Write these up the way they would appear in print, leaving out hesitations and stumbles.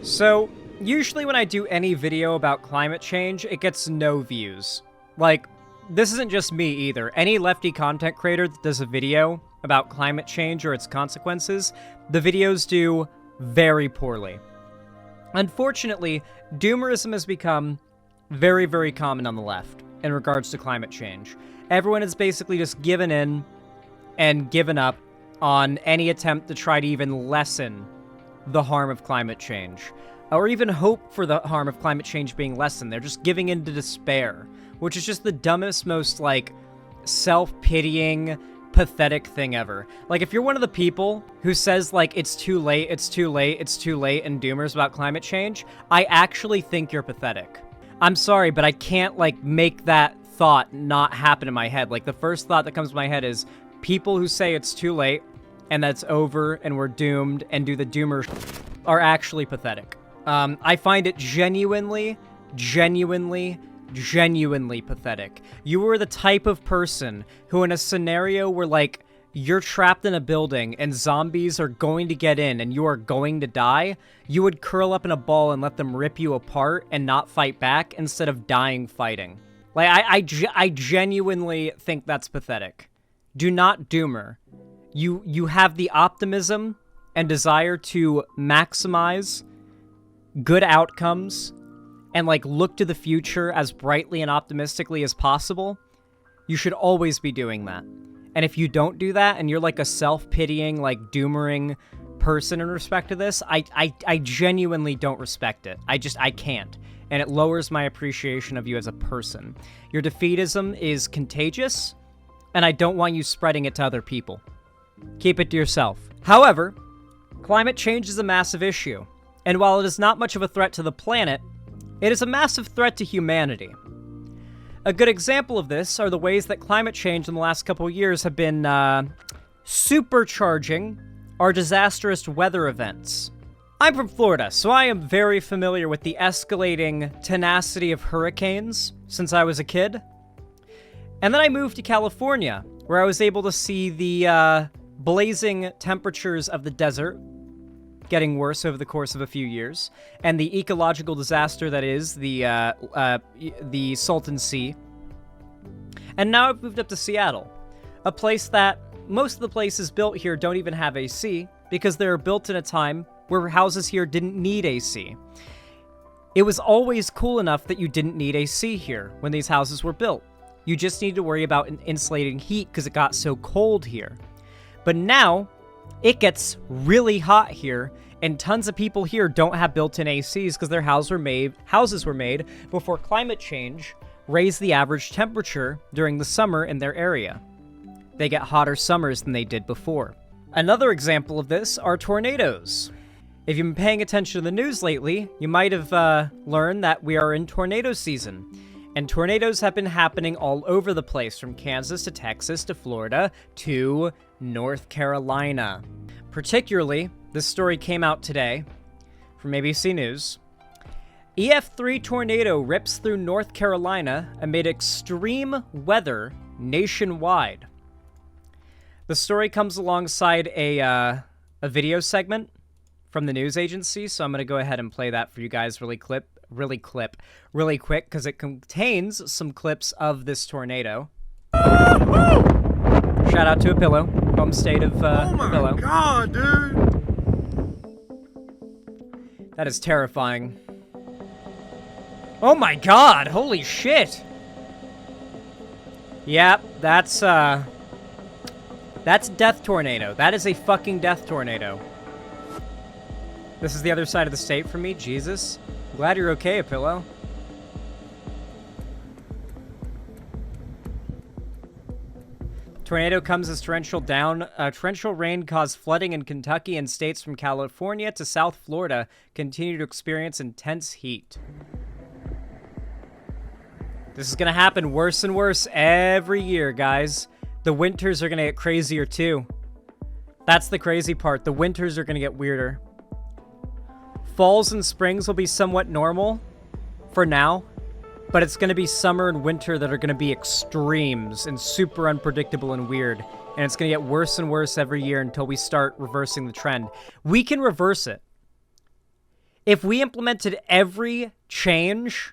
So, usually when I do any video about climate change, it gets no views. Like, this isn't just me either. Any lefty content creator that does a video about climate change or its consequences, the videos do very poorly. Unfortunately, doomerism has become very, very common on the left in regards to climate change. Everyone has basically just given in and given up on any attempt to try to even lessen the harm of climate change, or even hope for the harm of climate change being lessened. They're just giving in to despair, which is just the dumbest, most, like, self-pitying, pathetic thing ever. Like, if you're one of the people who says, like, it's too late, it's too late, it's too late, and doomers about climate change, I actually think you're pathetic. I'm sorry, but I can't, like, make that thought not happen in my head. Like, the first thought that comes to my head is people who say it's too late, and that's over, and we're doomed, and do the doomer are actually pathetic. I find it genuinely pathetic. You are the type of person who, in a scenario where, like, you're trapped in a building and zombies are going to get in and you are going to die, you would curl up in a ball and let them rip you apart and not fight back instead of dying fighting. Like, I genuinely think that's pathetic. Do not doomer. You have the optimism and desire to maximize good outcomes and, like, look to the future as brightly and optimistically as possible. You should always be doing that. And if you don't do that and you're like a self-pitying, like, doomering person in respect to this, I genuinely don't respect it. I can't. And it lowers my appreciation of you as a person. Your defeatism is contagious, and I don't want you spreading it to other people. Keep it to yourself. However, climate change is a massive issue, and while it is not much of a threat to the planet, it is a massive threat to humanity. A good example of this are the ways that climate change in the last couple of years have been supercharging our disastrous weather events. I'm from Florida, so I am very familiar with the escalating tenacity of hurricanes since I was a kid. And then I moved to California, where I was able to see the blazing temperatures of the desert getting worse over the course of a few years, and the ecological disaster that is the Salton Sea. And now I've moved up to Seattle, a place that most of the places built here don't even have AC, because they were built in a time where houses here didn't need AC. It was always cool enough that you didn't need AC here when these houses were built. You just need to worry about insulating heat because it got so cold here. But now, it gets really hot here, and tons of people here don't have built-in ACs because their houses were made before climate change raised the average temperature during the summer in their area. They get hotter summers than they did before. Another example of this are tornadoes. If you've been paying attention to the news lately, you might have learned that we are in tornado season. And tornadoes have been happening all over the place, from Kansas to Texas to Florida to North Carolina. Particularly, this story came out today from ABC News. EF3 tornado rips through North Carolina amid extreme weather nationwide. The story comes alongside a video segment from the news agency, so I'm going to go ahead and play that for you guys really quick, because it contains some clips of this tornado. Shout out to a pillow, home state of oh my pillow. God, dude! That is terrifying. Oh my God! Holy shit! Yep, that's death tornado. That is a fucking death tornado. This is the other side of the state for me. Jesus. Glad you're okay, Apillo. Tornado comes as torrential rain caused flooding in Kentucky, and states from California to South Florida continue to experience intense heat. This is going to happen worse and worse every year, guys. The winters are going to get crazier, too. That's the crazy part. The winters are going to get weirder. Falls and springs will be somewhat normal for now, but it's going to be summer and winter that are going to be extremes and super unpredictable and weird. And it's going to get worse and worse every year until we start reversing the trend. We can reverse it. If we implemented every change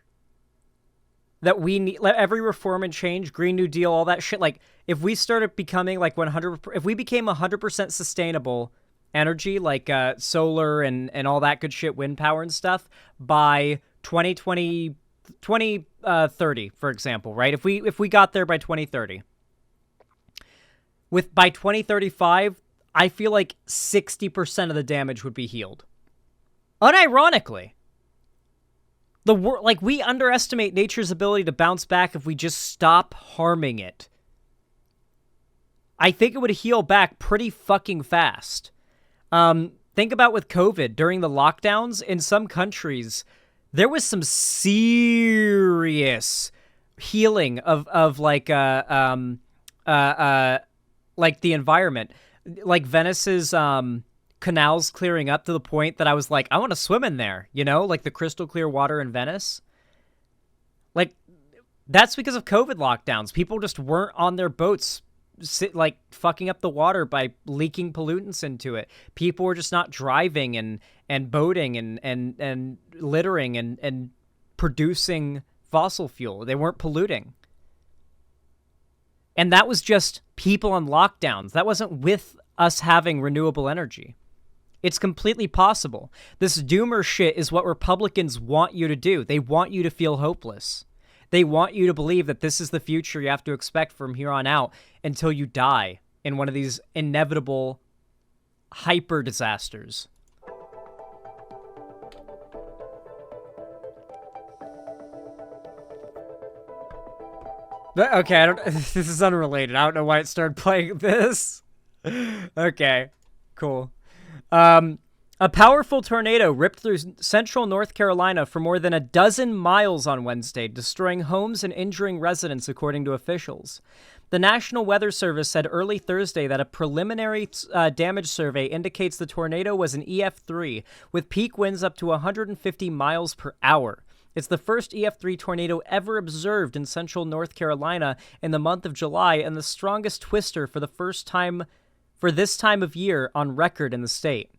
that we need, every reform and change, Green New Deal, all that shit, like, if we started becoming like 100, if we became 100% sustainable energy, like solar and all that good shit, wind power and stuff, by 2030, for example, right? If we got there by 2030, by 2035, I feel like 60% of the damage would be healed. Unironically. We underestimate nature's ability to bounce back if we just stop harming it. I think it would heal back pretty fucking fast. Think about with COVID, during the lockdowns, in some countries, there was some serious healing of like the environment. Like Venice's canals clearing up to the point that I was like, I want to swim in there, you know, like the crystal clear water in Venice. Like, that's because of COVID lockdowns. People just weren't on their boats, fucking up the water by leaking pollutants into it. People were just not driving and boating and littering and producing fossil fuel. They weren't polluting. And that was just people on lockdowns. That wasn't with us having renewable energy. It's completely possible. This doomer shit is what Republicans want you to do. They want you to feel hopeless. They want you to believe that this is the future you have to expect from here on out until you die in one of these inevitable hyper disasters. Okay, this is unrelated. I don't know why it started playing this. Okay, cool. A powerful tornado ripped through central North Carolina for more than a dozen miles on Wednesday, destroying homes and injuring residents, according to officials. The National Weather Service said early Thursday that a preliminary damage survey indicates the tornado was an EF3, with peak winds up to 150 miles per hour. It's the first EF3 tornado ever observed in central North Carolina in the month of July, and the strongest twister for this time of year on record in the state.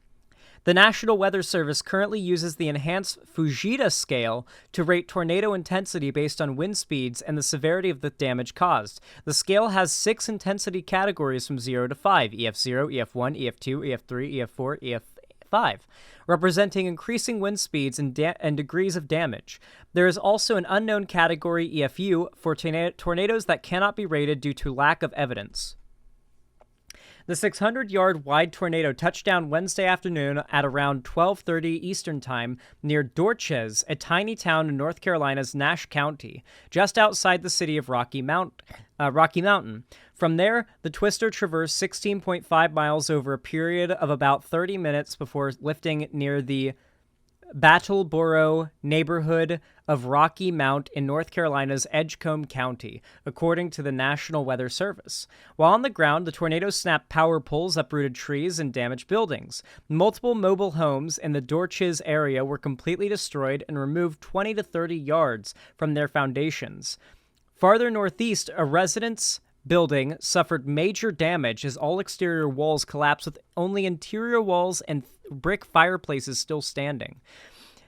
The National Weather Service currently uses the enhanced Fujita scale to rate tornado intensity based on wind speeds and the severity of the damage caused. The scale has 6 intensity categories from 0 to 5, EF0, EF1, EF2, EF3, EF4, EF5, representing increasing wind speeds and degrees of damage. There is also an unknown category, EFU, for tornadoes that cannot be rated due to lack of evidence. The 600-yard wide tornado touched down Wednesday afternoon at around 12:30 Eastern Time near Dorchez, a tiny town in North Carolina's Nash County, just outside the city of Rocky Mountain. From there, the twister traversed 16.5 miles over a period of about 30 minutes before lifting near the Battleboro neighborhood of Rocky Mount in North Carolina's Edgecombe County, according to the National Weather Service. While on the ground, the tornado snapped power poles, uprooted trees, and damaged buildings. Multiple mobile homes in the Dorchez area were completely destroyed and removed 20 to 30 yards from their foundations. Farther northeast, a residence building suffered major damage as all exterior walls collapsed, with only interior walls and brick fireplaces still standing.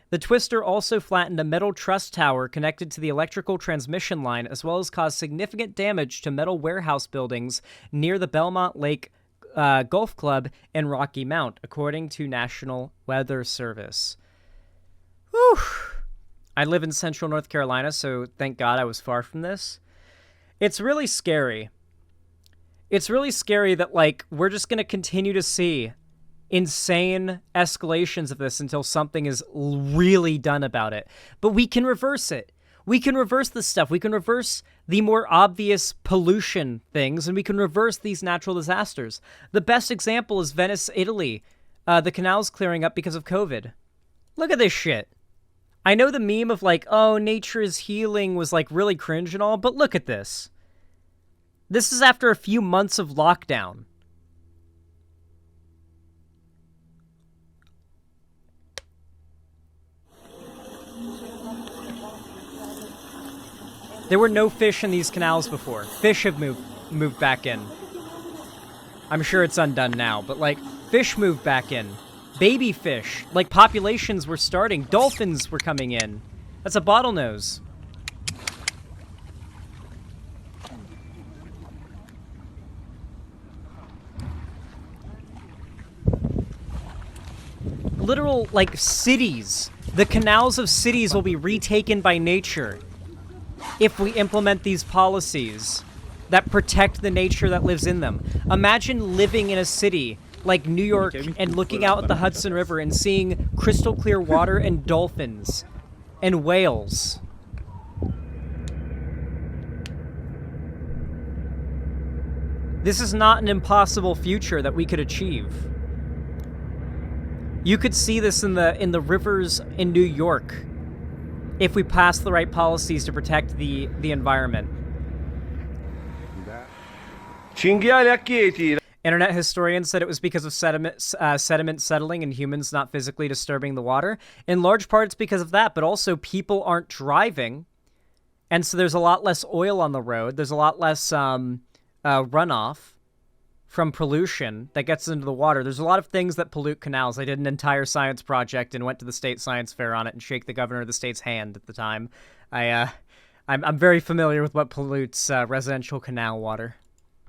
The twister also flattened a metal truss tower connected to the electrical transmission line, as well as caused significant damage to metal warehouse buildings near the Belmont Lake Golf Club in Rocky Mount, according to National Weather Service. Whew. I live in central North Carolina, so thank God I was far from this. It's really scary. It's really scary that, like, we're just going to continue to see insane escalations of this until something is really done about it. But we can reverse it. We can reverse this stuff. We can reverse the more obvious pollution things, and we can reverse these natural disasters. The best example is Venice, Italy. The canals clearing up because of COVID. Look at this shit. I know the meme of, like, oh, nature is healing was, like, really cringe and all, but look at this. This is after a few months of lockdown. There were no fish in these canals before. Fish have moved back in. I'm sure it's undone now, but, like, fish moved back in. Baby fish, like populations were starting. Dolphins were coming in. That's a bottlenose. Literal, like, cities. The canals of cities will be retaken by nature if we implement these policies that protect the nature that lives in them. Imagine living in a city like New York and looking out at the Hudson River and seeing crystal clear water and dolphins and whales. This is not an impossible future that we could achieve. You could see this in the rivers in New York if we pass the right policies to protect the environment. Internet historians said it was because of sediment settling and humans not physically disturbing the water. In large part, it's because of that, but also people aren't driving, and so there's a lot less oil on the road. There's a lot less runoff from pollution that gets into the water. There's a lot of things that pollute canals. I did an entire science project and went to the state science fair on it and shake the governor of the state's hand at the time. I'm very familiar with what pollutes residential canal water.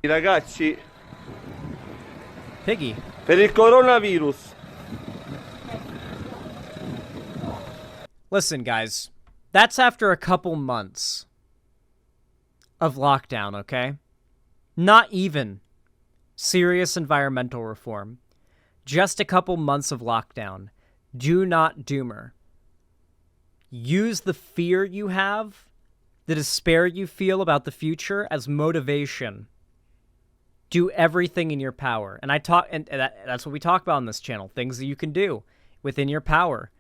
Ragazzi, Piggy. per il coronavirus. Listen, guys. That's after a couple months of lockdown, okay? Not even serious environmental reform. Just a couple months of lockdown. Do not doomer. Use the fear you have, the despair you feel about the future as motivation. Do everything in your power. And that's what we talk about on this channel. Things that you can do within your power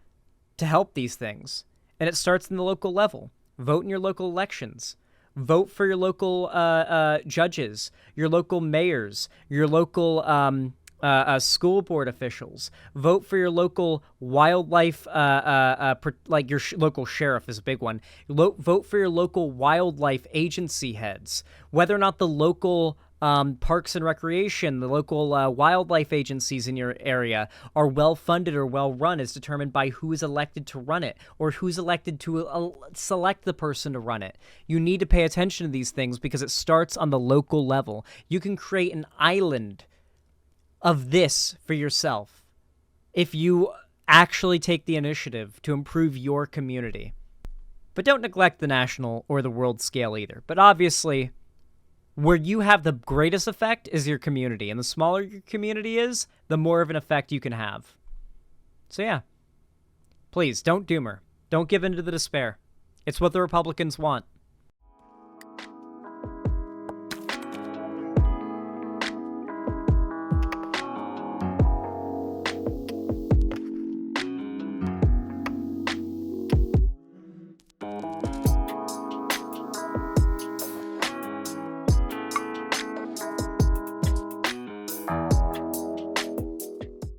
to help these things. And it starts in the local level. Vote in your local elections. Vote for your local judges, your local mayors, your local school board officials. Vote for your local wildlife, like your local sheriff is a big one. Vote for your local wildlife agency heads. Whether or not the local parks and recreation, the local wildlife agencies in your area are well-funded or well-run is determined by who is elected to run it or who's elected to select the person to run it. You need to pay attention to these things because it starts on the local level. You can create an island of this for yourself if you actually take the initiative to improve your community. But don't neglect the national or the world scale either. But obviously, where you have the greatest effect is your community. And the smaller your community is, the more of an effect you can have. So yeah, please don't doomer. Don't give in to the despair. It's what the Republicans want.